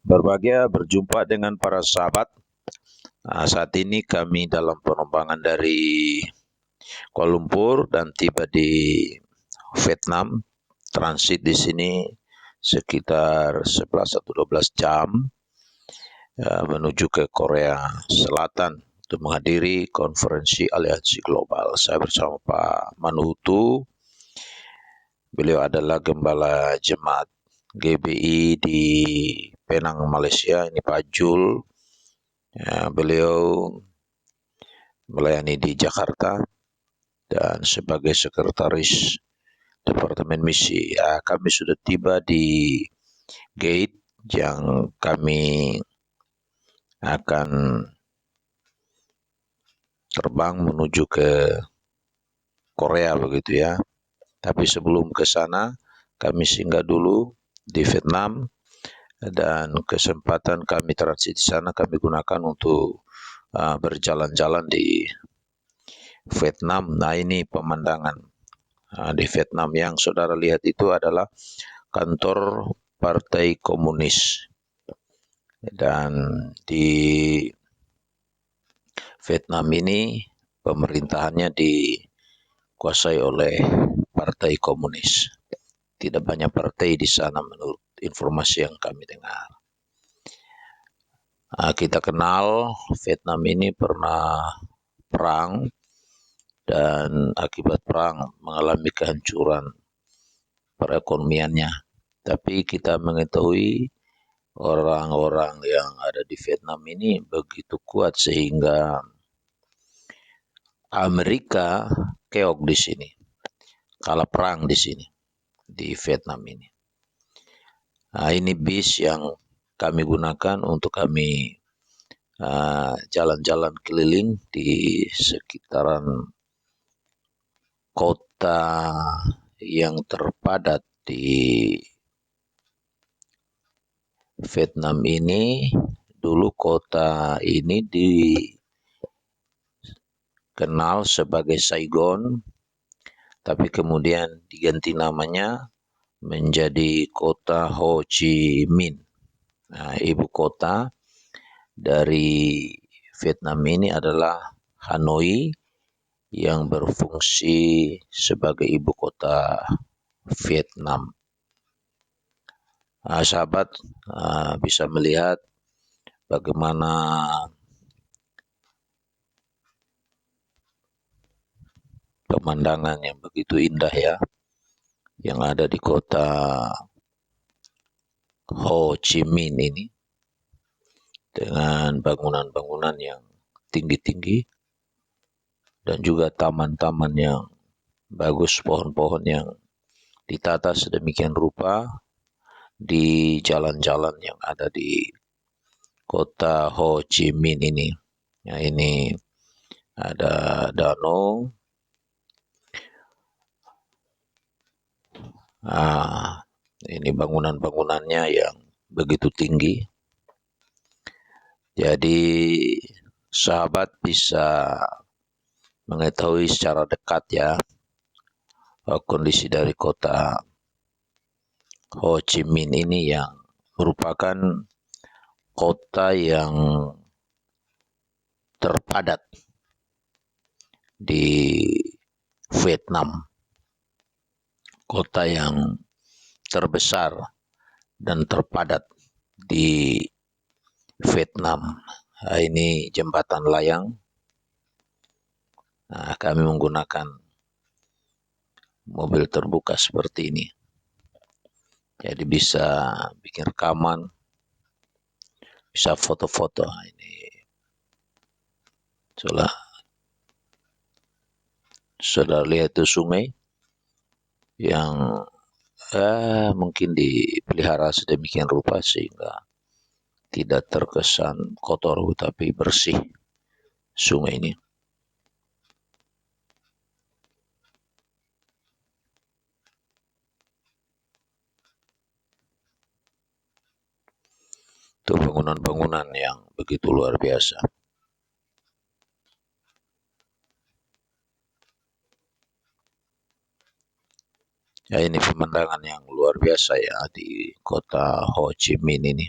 Berbahagia berjumpa dengan para sahabat. Saat ini kami dalam penerbangan dari Kuala Lumpur dan tiba di Vietnam. Transit di sini sekitar 11 atau 12 jam menuju ke Korea Selatan untuk menghadiri konferensi aliansi global. Saya bersama Pak Manuhutu. Beliau adalah gembala jemaat GBI di Penang, Malaysia. Ini Pak Jul. Beliau melayani di Jakarta dan sebagai sekretaris Departemen Misi. Kami sudah tiba di gate yang kami akan terbang menuju ke Korea begitu ya. Tapi sebelum ke sana kami singgah dulu di Vietnam dan kesempatan kami transit di sana kami gunakan untuk berjalan-jalan di Vietnam. Nah, ini pemandangan di Vietnam. Yang saudara lihat itu adalah kantor Partai Komunis. Dan di Vietnam ini pemerintahannya dikuasai oleh Partai Komunis. Tidak banyak partai di sana menurut informasi yang kami dengar. Kita kenal Vietnam ini pernah perang dan akibat perang mengalami kehancuran perekonomiannya. Tapi kita mengetahui orang-orang yang ada di Vietnam ini begitu kuat sehingga Amerika keok di sini, kalah perang di sini, di Vietnam ini. Ini bis yang kami gunakan untuk kami jalan-jalan keliling di sekitaran kota yang terpadat di Vietnam ini. Dulu kota ini dikenal sebagai Saigon, tapi kemudian diganti namanya menjadi kota Ho Chi Minh. Ibu kota dari Vietnam ini adalah Hanoi yang berfungsi sebagai ibu kota Vietnam. Sahabat bisa melihat bagaimana pemandangan yang begitu indah ya, yang ada di kota Ho Chi Minh ini, dengan bangunan-bangunan yang tinggi-tinggi dan juga taman-taman yang bagus, pohon-pohon yang ditata sedemikian rupa di jalan-jalan yang ada di kota Ho Chi Minh ini. Ini ada danau. Ini bangunan-bangunannya yang begitu tinggi. Jadi sahabat bisa mengetahui secara dekat ya kondisi dari kota Ho Chi Minh ini yang merupakan kota yang terpadat di Vietnam, kota yang terbesar dan terpadat di Vietnam. Ini jembatan layang. Kami menggunakan mobil terbuka seperti ini. Jadi bisa bikin rekaman, bisa foto-foto. Ini sudah lihat itu sungai yang mungkin dipelihara sedemikian rupa sehingga tidak terkesan kotor tapi bersih sungai ini. Itu bangunan-bangunan yang begitu luar biasa. Ya, ini pemandangan yang luar biasa ya di kota Ho Chi Minh ini.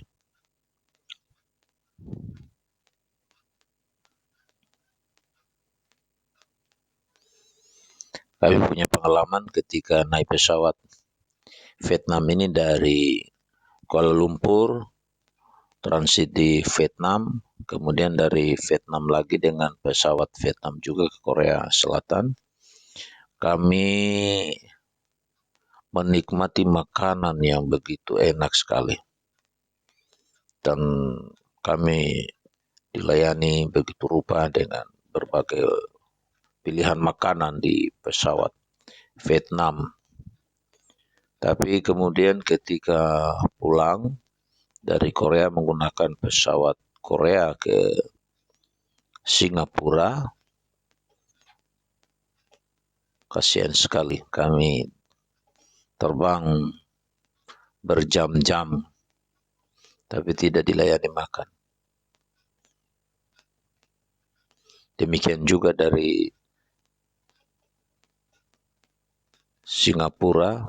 Kami punya pengalaman ketika naik pesawat Vietnam ini dari Kuala Lumpur, transit di Vietnam, kemudian dari Vietnam lagi dengan pesawat Vietnam juga ke Korea Selatan. Kami menikmati makanan yang begitu enak sekali. Dan kami dilayani begitu rupa dengan berbagai pilihan makanan di pesawat Vietnam. Tapi kemudian ketika pulang dari Korea menggunakan pesawat Korea ke Singapura, kasihan sekali kami terbang berjam-jam tapi tidak dilayani makan. Demikian juga dari Singapura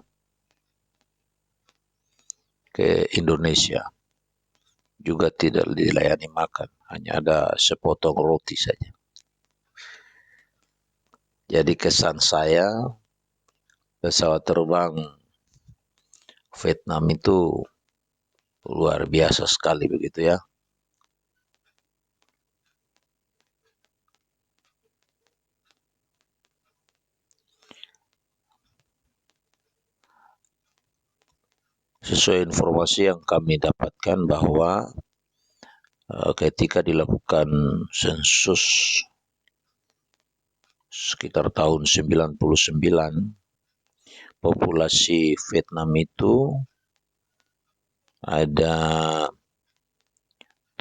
ke Indonesia juga tidak dilayani makan, hanya ada sepotong roti saja. Jadi kesan saya pesawat terbang Vietnam itu luar biasa sekali begitu ya. Sesuai informasi yang kami dapatkan bahwa ketika dilakukan sensus sekitar tahun 99, populasi Vietnam itu ada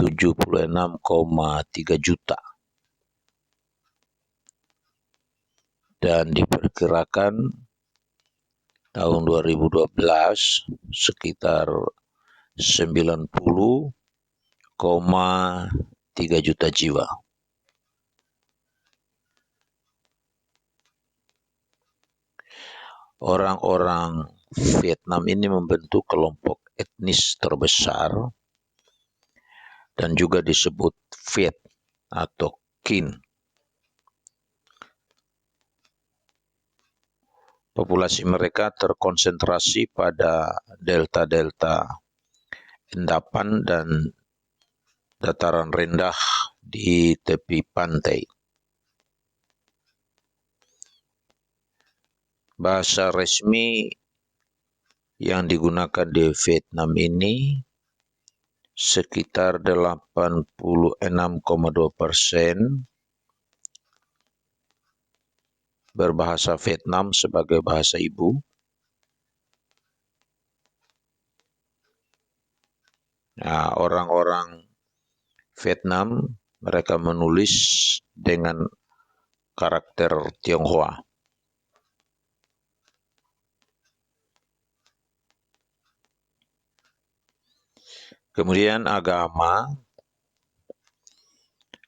76,3 juta dan diperkirakan tahun 2012 sekitar 90,3 juta jiwa. Orang-orang Vietnam ini membentuk kelompok etnis terbesar dan juga disebut Viet atau Kin. Populasi mereka terkonsentrasi pada delta-delta endapan dan dataran rendah di tepi pantai. Bahasa resmi yang digunakan di Vietnam ini sekitar 86,2% berbahasa Vietnam sebagai bahasa ibu. Nah, orang-orang Vietnam mereka menulis dengan karakter Tionghoa. Kemudian agama,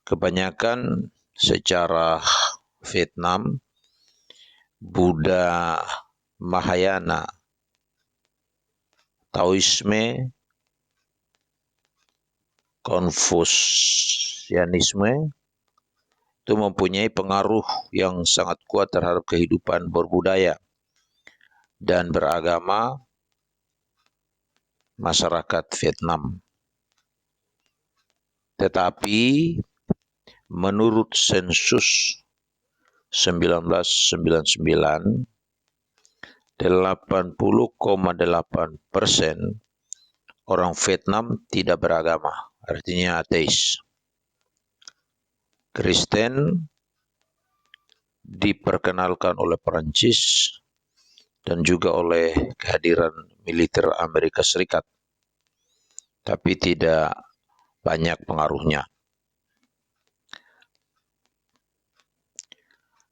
kebanyakan secara Vietnam, Buddha, Mahayana, Taoisme, Konfusianisme itu mempunyai pengaruh yang sangat kuat terhadap kehidupan berbudaya dan beragama masyarakat Vietnam. Tetapi menurut sensus 1999, 80,8% orang Vietnam tidak beragama, artinya ateis. Kristen diperkenalkan oleh Perancis dan juga oleh kehadiran militer Amerika Serikat, tapi tidak banyak pengaruhnya.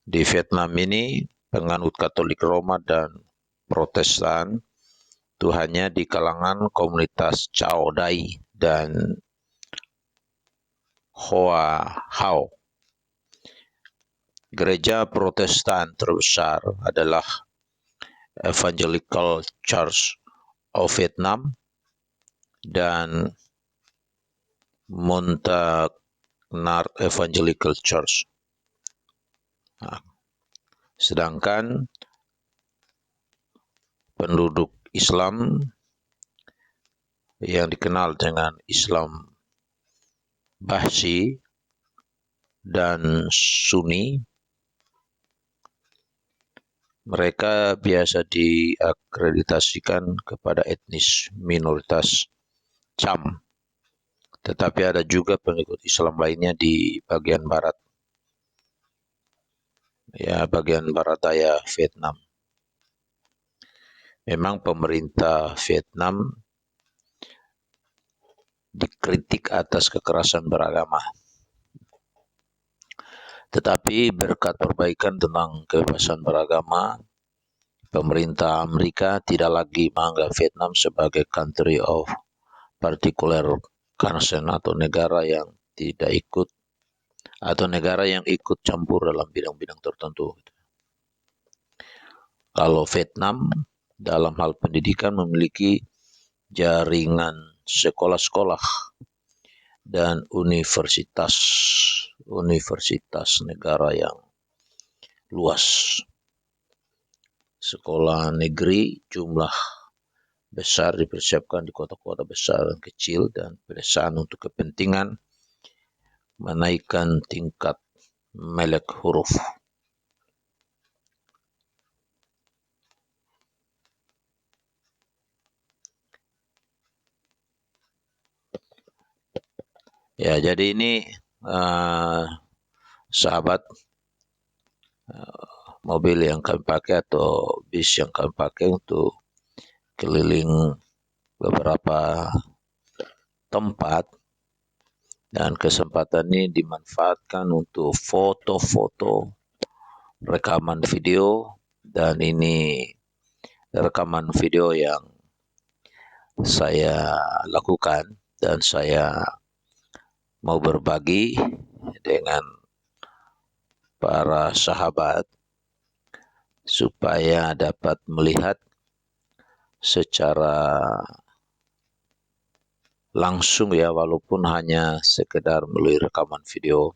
Di Vietnam ini penganut Katolik Roma dan Protestan itu hanya di kalangan komunitas Chao Dai dan Hoa Hao. Gereja Protestan terbesar adalah Evangelical Church of Vietnam dan Montagnard Evangelical Church. Nah, sedangkan penduduk Islam yang dikenal dengan Islam Bahsi dan Sunni, mereka biasa diakreditasikan kepada etnis minoritas Cham, tetapi ada juga pengikut Islam lainnya di bagian barat, ya bagian barat daya Vietnam. Memang pemerintah Vietnam dikritik atas kekerasan beragama. Tetapi berkat perbaikan tentang kebebasan beragama, pemerintah Amerika tidak lagi menganggap Vietnam sebagai country of particular concern atau negara yang tidak ikut atau negara yang ikut campur dalam bidang-bidang tertentu. Kalau Vietnam dalam hal pendidikan memiliki jaringan sekolah-sekolah dan universitas negara yang luas. Sekolah negeri jumlah besar dipersiapkan di kota-kota besar dan kecil, dan pedesaan untuk kepentingan menaikkan tingkat melek huruf. Ya, jadi ini sahabat, mobil yang kami pakai atau bis yang kami pakai untuk keliling beberapa tempat, dan kesempatan ini dimanfaatkan untuk foto-foto, rekaman video, dan ini rekaman video yang saya lakukan dan saya mau berbagi dengan para sahabat supaya dapat melihat secara langsung, ya, walaupun hanya sekedar melalui rekaman video.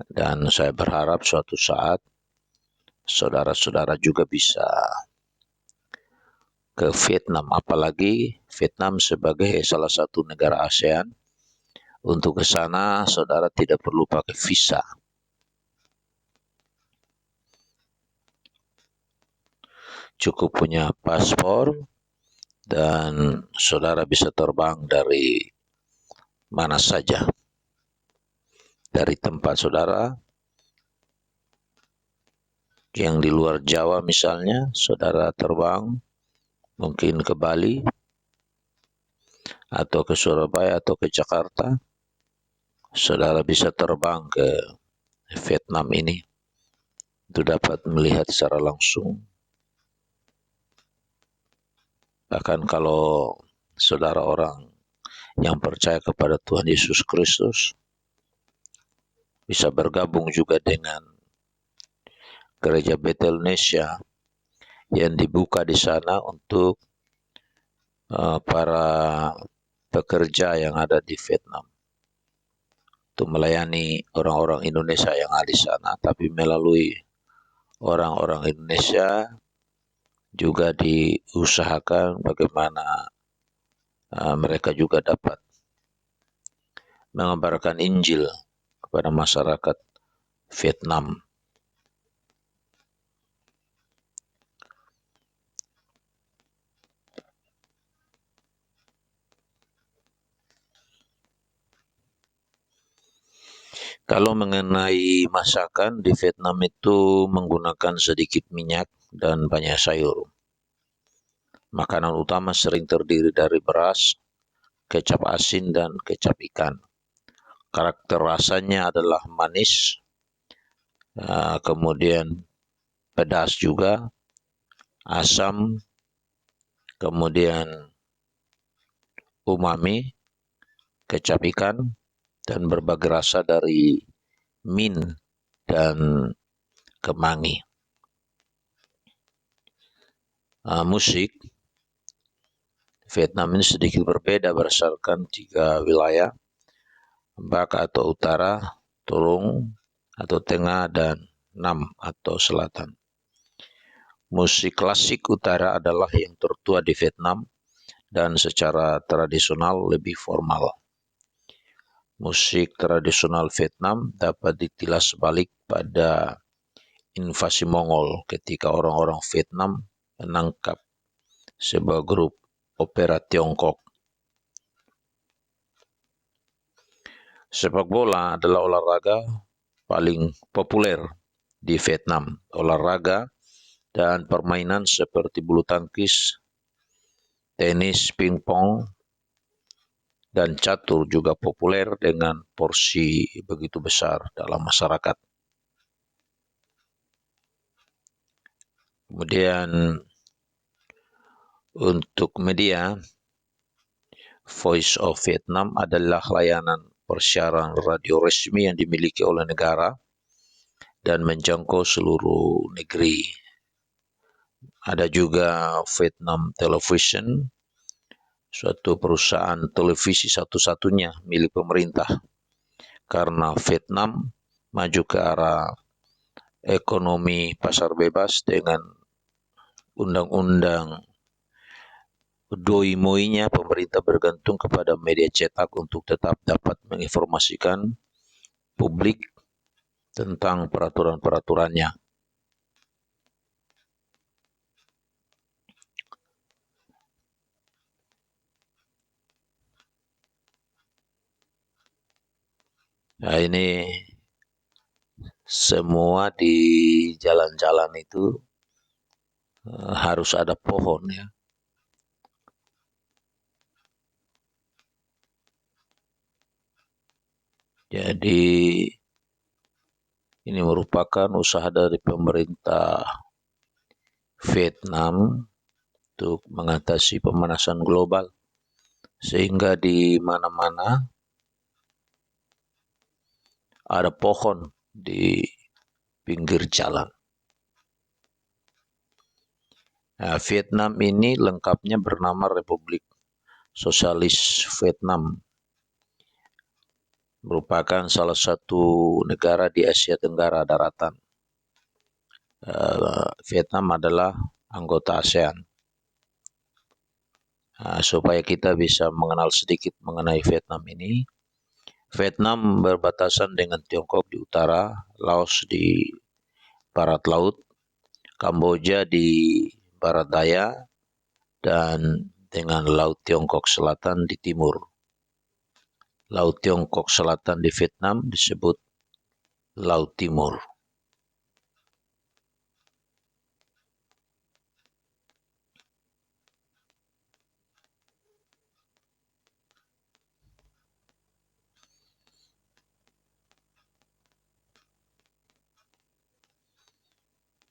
Dan saya berharap suatu saat saudara-saudara juga bisa ke Vietnam, apalagi Vietnam sebagai salah satu negara ASEAN. Untuk ke sana saudara tidak perlu pakai visa. Cukup punya paspor dan saudara bisa terbang dari mana saja. Dari tempat saudara yang di luar Jawa misalnya, saudara terbang mungkin ke Bali atau ke Surabaya atau ke Jakarta, saudara bisa terbang ke Vietnam ini untuk dapat melihat secara langsung. Bahkan kalau saudara orang yang percaya kepada Tuhan Yesus Kristus, bisa bergabung juga dengan Gereja Bethel Indonesia yang dibuka di sana untuk para pekerja yang ada di Vietnam, untuk melayani orang-orang Indonesia yang ada di sana, tapi melalui orang-orang Indonesia juga diusahakan bagaimana mereka juga dapat mengabarkan Injil kepada masyarakat Vietnam. Kalau mengenai masakan, di Vietnam itu menggunakan sedikit minyak dan banyak sayur. Makanan utama sering terdiri dari beras, kecap asin, dan kecap ikan. Karakter rasanya adalah manis, kemudian pedas juga, asam, kemudian umami, kecap ikan, dan berbagai rasa dari mint dan kemangi. Musik Vietnam ini sedikit berbeda berdasarkan 3 wilayah, Bac atau utara, Trung atau tengah, dan Nam atau selatan. Musik klasik utara adalah yang tertua di Vietnam dan secara tradisional lebih formal. Musik tradisional Vietnam dapat ditilas balik pada invasi Mongol ketika orang-orang Vietnam menangkap sebuah grup opera Tiongkok. Sepak bola adalah olahraga paling populer di Vietnam. Olahraga dan permainan seperti bulu tangkis, tenis, pingpong, dan catur juga populer dengan porsi begitu besar dalam masyarakat. Kemudian untuk media, Voice of Vietnam adalah layanan persiaran radio resmi yang dimiliki oleh negara dan menjangkau seluruh negeri. Ada juga Vietnam Television, suatu perusahaan televisi satu-satunya milik pemerintah, karena Vietnam maju ke arah ekonomi pasar bebas dengan undang-undang Doi Moi-nya. Pemerintah bergantung kepada media cetak untuk tetap dapat menginformasikan publik tentang peraturan-peraturannya. Nah, ini semua di jalan-jalan itu harus ada pohon ya. Jadi ini merupakan usaha dari pemerintah Vietnam untuk mengatasi pemanasan global, sehingga di mana-mana ada pohon di pinggir jalan. Nah, Vietnam ini lengkapnya bernama Republik Sosialis Vietnam, merupakan salah satu negara di Asia Tenggara daratan. Vietnam adalah anggota ASEAN. Supaya kita bisa mengenal sedikit mengenai Vietnam ini, Vietnam berbatasan dengan Tiongkok di utara, Laos di barat laut, Kamboja di barat daya, dan dengan Laut Tiongkok Selatan di timur. Laut Tiongkok Selatan di Vietnam disebut Laut Timur.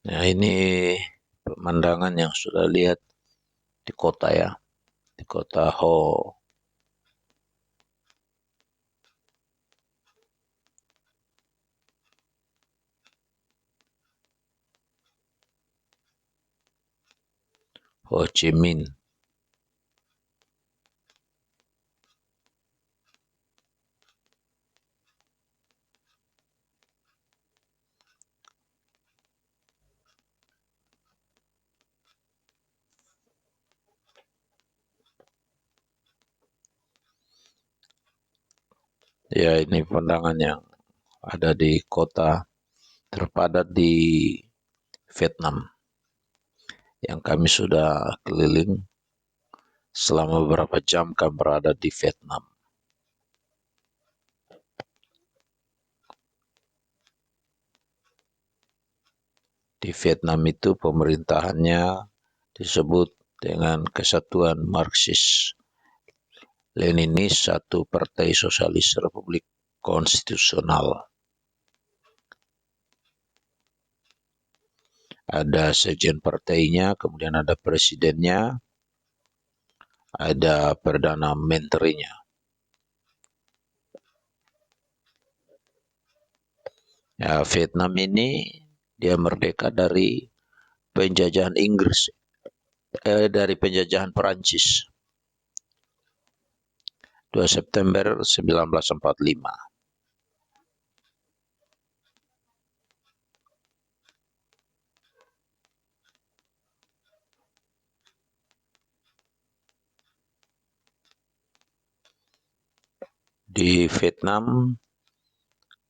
Nah, ini pemandangan yang sudah lihat di kota ya, di kota Ho. Ho Chi Minh. Ya, ini pandangan yang ada di kota terpadat di Vietnam yang kami sudah keliling selama beberapa jam kami berada di Vietnam. Di Vietnam itu pemerintahannya disebut dengan Kesatuan Marxis Leninis, satu partai sosialis Republik Konstitusional. Ada sekjen partainya, kemudian ada presidennya, ada perdana menterinya. Ya, Vietnam ini dia merdeka dari penjajahan Inggris, dari penjajahan Perancis. 2 September 1945. Di Vietnam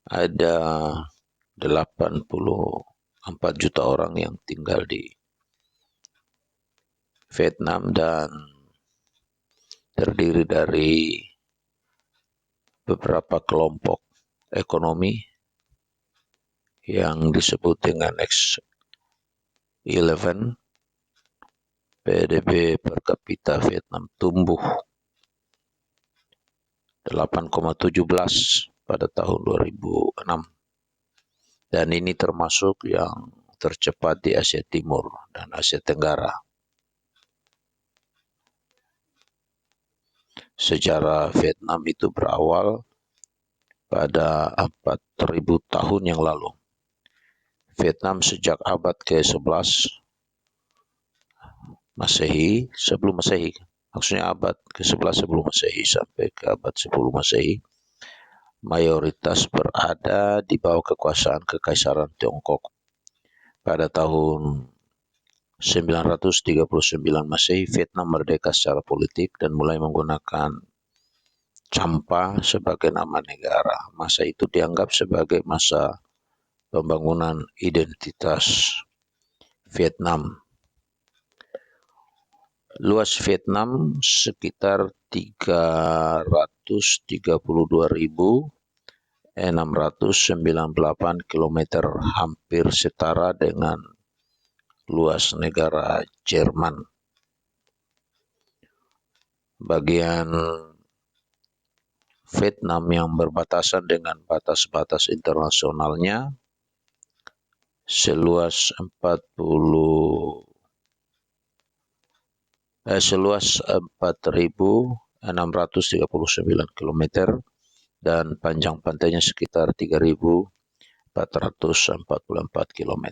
ada 84 juta orang yang tinggal di Vietnam dan terdiri dari beberapa kelompok ekonomi yang disebut dengan X11. PDB per kapita Vietnam tumbuh 8,17 pada tahun 2006. Dan ini termasuk yang tercepat di Asia Timur dan Asia Tenggara. Sejarah Vietnam itu berawal pada 4.000 tahun yang lalu. Vietnam sejak abad ke-11 Masehi, sebelum Masehi, maksudnya abad ke-11 sebelum Masehi sampai ke abad 10 Masehi, mayoritas berada di bawah kekuasaan Kekaisaran Tiongkok. Pada tahun 939 Masehi, Vietnam merdeka secara politik dan mulai menggunakan Champa sebagai nama negara. Masa itu dianggap sebagai masa pembangunan identitas Vietnam. Luas Vietnam sekitar 332.698 km, hampir setara dengan luas negara Jerman. Bagian Vietnam yang berbatasan dengan batas-batas internasionalnya seluas 4.639 km dan panjang pantainya sekitar 3.444 km.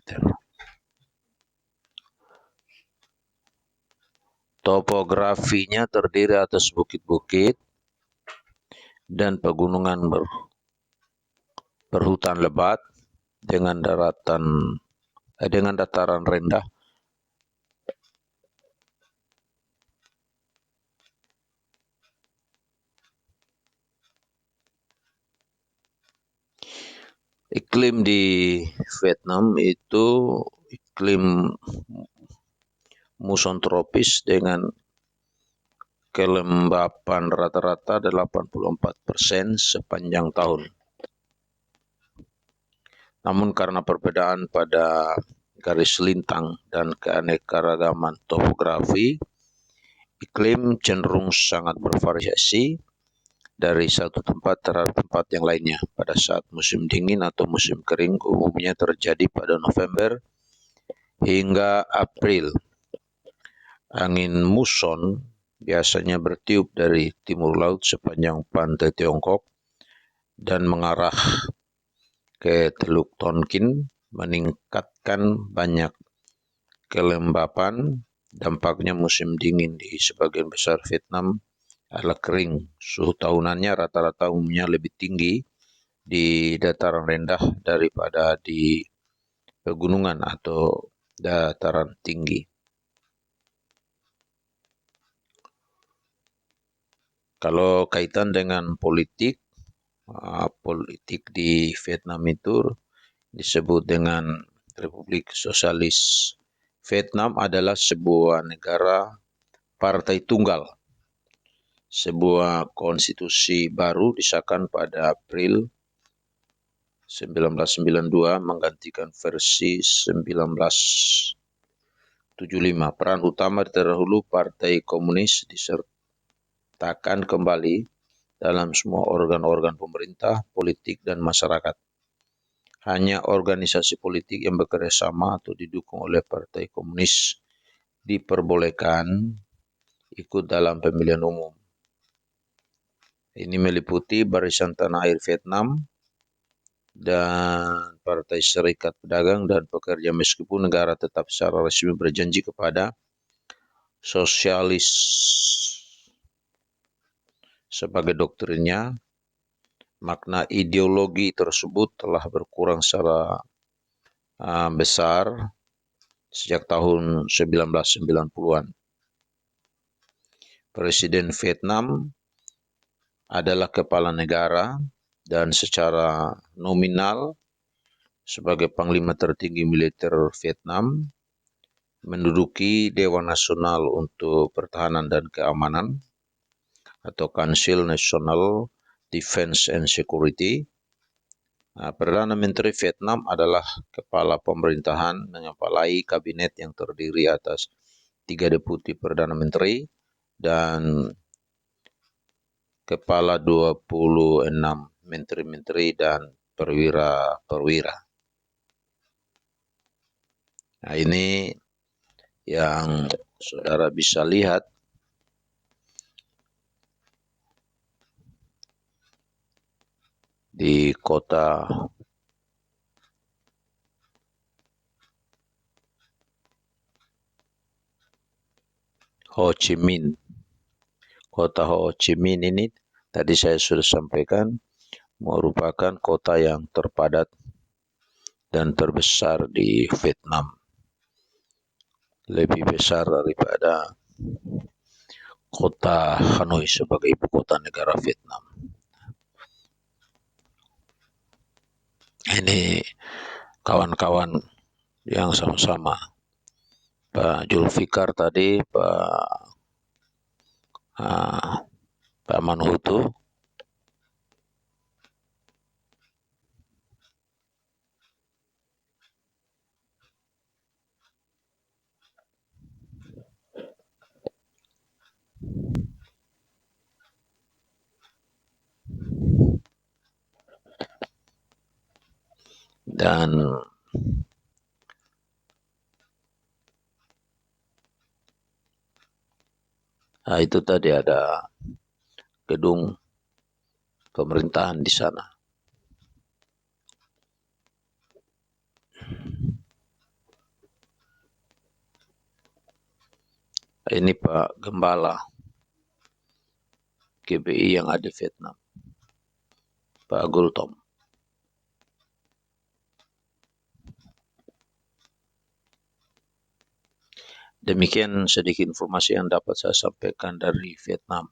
Topografinya terdiri atas bukit-bukit dan pegunungan berhutan lebat dengan dataran rendah. Iklim di Vietnam itu iklim muson tropis dengan kelembapan rata-rata 84% sepanjang tahun. Namun karena perbedaan pada garis lintang dan keanekaragaman topografi, iklim cenderung sangat bervariasi dari satu tempat terhadap tempat yang lainnya. Pada saat musim dingin atau musim kering umumnya terjadi pada November hingga April. Angin muson biasanya bertiup dari timur laut sepanjang pantai Tiongkok dan mengarah ke Teluk Tonkin, meningkatkan banyak kelembapan. Dampaknya musim dingin di sebagian besar Vietnam adalah kering. Suhu tahunannya rata-rata umumnya lebih tinggi di dataran rendah daripada di pegunungan atau dataran tinggi. Kalau kaitan dengan politik di Vietnam itu disebut dengan Republik Sosialis Vietnam adalah sebuah negara partai tunggal. Sebuah konstitusi baru disahkan pada April 1992 menggantikan versi 1975. Peran utama terdahulu Partai Komunis disertakan kembali dalam semua organ-organ pemerintah, politik, dan masyarakat. Hanya organisasi politik yang bekerja sama atau didukung oleh Partai Komunis diperbolehkan ikut dalam pemilihan umum. Ini meliputi Barisan Tanah Air Vietnam dan Partai Serikat Pedagang dan Pekerja, meskipun negara tetap secara resmi berjanji kepada sebagai doktrinnya, makna ideologi tersebut telah berkurang secara besar sejak tahun 1990-an. Presiden Vietnam adalah kepala negara dan secara nominal sebagai panglima tertinggi militer Vietnam menduduki Dewan Nasional untuk Pertahanan dan Keamanan atau Council National Defense and Security. Perdana Menteri Vietnam adalah kepala pemerintahan mengepalai kabinet yang terdiri atas 3 deputi Perdana Menteri dan kepala 26 menteri-menteri dan perwira-perwira. Nah, ini yang saudara bisa lihat di kota Ho Chi Minh. Kota Ho Chi Minh ini tadi saya sudah sampaikan merupakan kota yang terpadat dan terbesar di Vietnam. Lebih besar daripada kota Hanoi sebagai ibu kota negara Vietnam. Ini kawan-kawan yang sama-sama Pak Julfikar tadi, Pak Manhutu, dan itu tadi ada gedung pemerintahan di sana. Ini Pak Gembala GBI yang ada di Vietnam, Pak Gultom. Demikian sedikit informasi yang dapat saya sampaikan dari Vietnam.